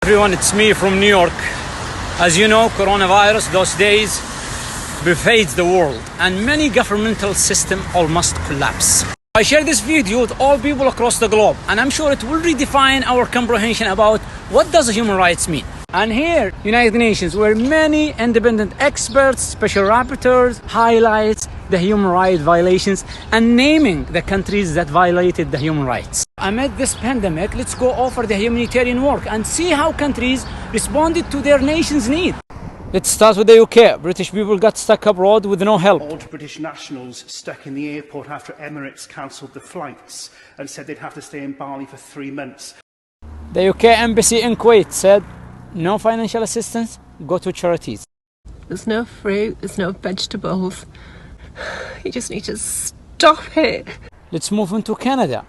everyone, it's me from New York. As you know, coronavirus those days pervades the world and many governmental systems almost collapse. I share this video with all people across the globe, and I'm sure it will redefine our comprehension about what does human rights mean. And here, United Nations, where many independent experts, special rapporteurs highlights the human rights violations and naming the countries that violated the human rights. Amid this pandemic, let's go over the humanitarian work and see how countries responded to their nation's need. Let's start with the UK. British people got stuck abroad with no help. Old British nationals stuck in the airport after Emirates cancelled the flights and said they'd have to stay in Bali for 3 months. The UK embassy in Kuwait said, no financial assistance, go to charities. There's no fruit, there's no vegetables. You just need to stop it. Let's move into Canada.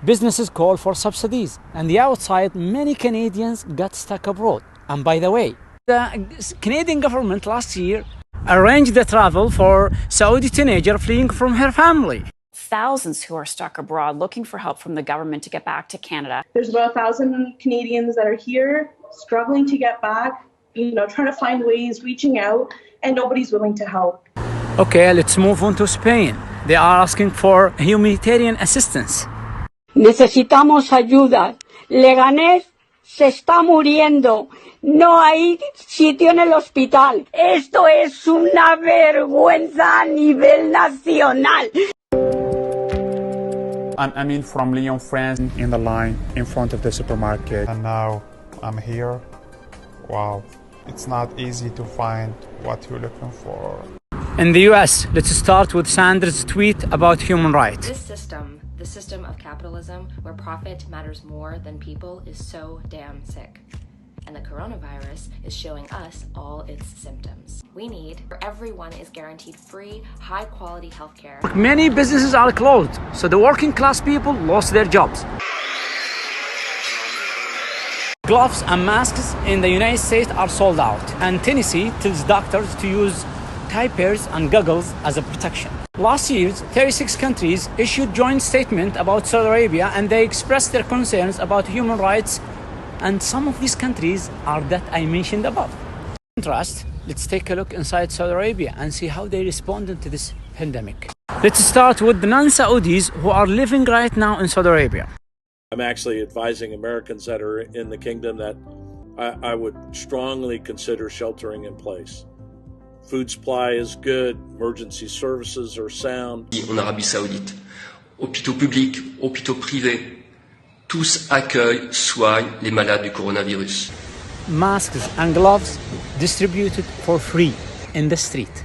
Businesses call for subsidies, and the outside, many Canadians got stuck abroad. And by the way, the Canadian government last year arranged the travel for Saudi teenager fleeing from her family. Thousands who are stuck abroad looking for help from the government to get back to Canada. There's about 1,000 Canadians that are here struggling to get back, trying to find ways, reaching out, and nobody's willing to help. Okay, let's move on to Spain. They are asking for humanitarian assistance. Necesitamos ayuda. Leganés se está muriendo. No hay sitio en el hospital. Esto es una vergüenza a nivel nacional. I'm Amin from Lyon, France. In the line in front of the supermarket. And now I'm here. Wow. It's not easy to find what you're looking for. In the US, let's start with Sanders' tweet about human rights. This system, the system of capitalism where profit matters more than people, is so damn sick. And the coronavirus is showing us all its symptoms. We need where everyone is guaranteed free, high-quality healthcare. Many businesses are closed, so the working class people lost their jobs. Gloves and masks in the United States are sold out, and Tennessee tells doctors to use diapers and goggles as a protection. Last year, 36 countries issued joint statement about Saudi Arabia, and they expressed their concerns about human rights, and some of these countries are that I mentioned above. In contrast, let's take a look inside Saudi Arabia and see how they responded to this pandemic. Let's start with the non-Saudis who are living right now in Saudi Arabia. I'm actually advising Americans that are in the kingdom that I would strongly consider sheltering in place. Food supply is good, emergency services are sound. En Arabie Saoudite, hôpitaux publics, hôpitaux privés, tous accueillent, soignent les malades du coronavirus. Masks and gloves distributed for free in the street.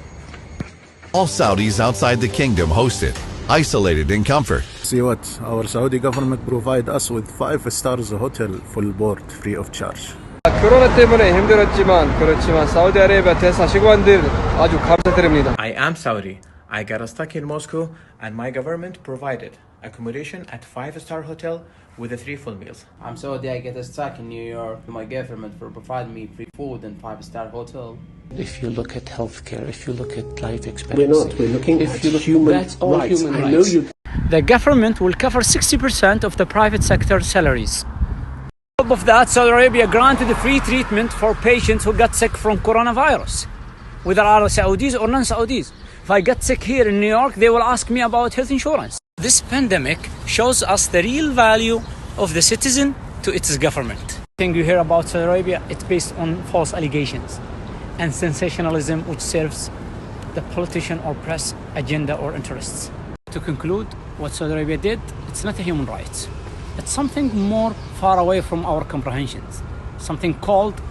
All Saudis outside the kingdom hosted, isolated in comfort. See what our Saudi government provide us with 5 stars hotel full board free of charge. 코로나 때문에 힘들었지만 그렇지만 사우디아라비아 대사 직원들 아주 감사드립니다. I am Saudi. I got stuck in Moscow and my government provided accommodation at 5-star hotel with 3 full meals. I'm Saudi. I get stuck in New York. My government for providing me free food and 5-star hotel. If you look at healthcare, if you look at life expectancy, we're looking at human rights. That's all human rights. The government will cover 60% of the private sector salaries. On top of that, Saudi Arabia granted free treatment for patients who got sick from coronavirus, whether are Saudis or non-Saudis. If I get sick here in New York, they will ask me about health insurance. This pandemic shows us the real value of the citizen to its government. Thing you hear about Saudi Arabia, it's based on false allegations and sensationalism, which serves the politician or press agenda or interests. To conclude, what Saudi Arabia did, it's not a human rights. It's something more far away from our comprehensions, something called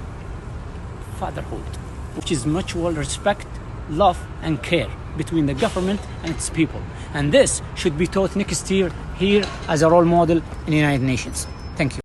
fatherhood, which is mutual respect, love and care between the government and its people. And this should be taught next year here as a role model in the United Nations. Thank you.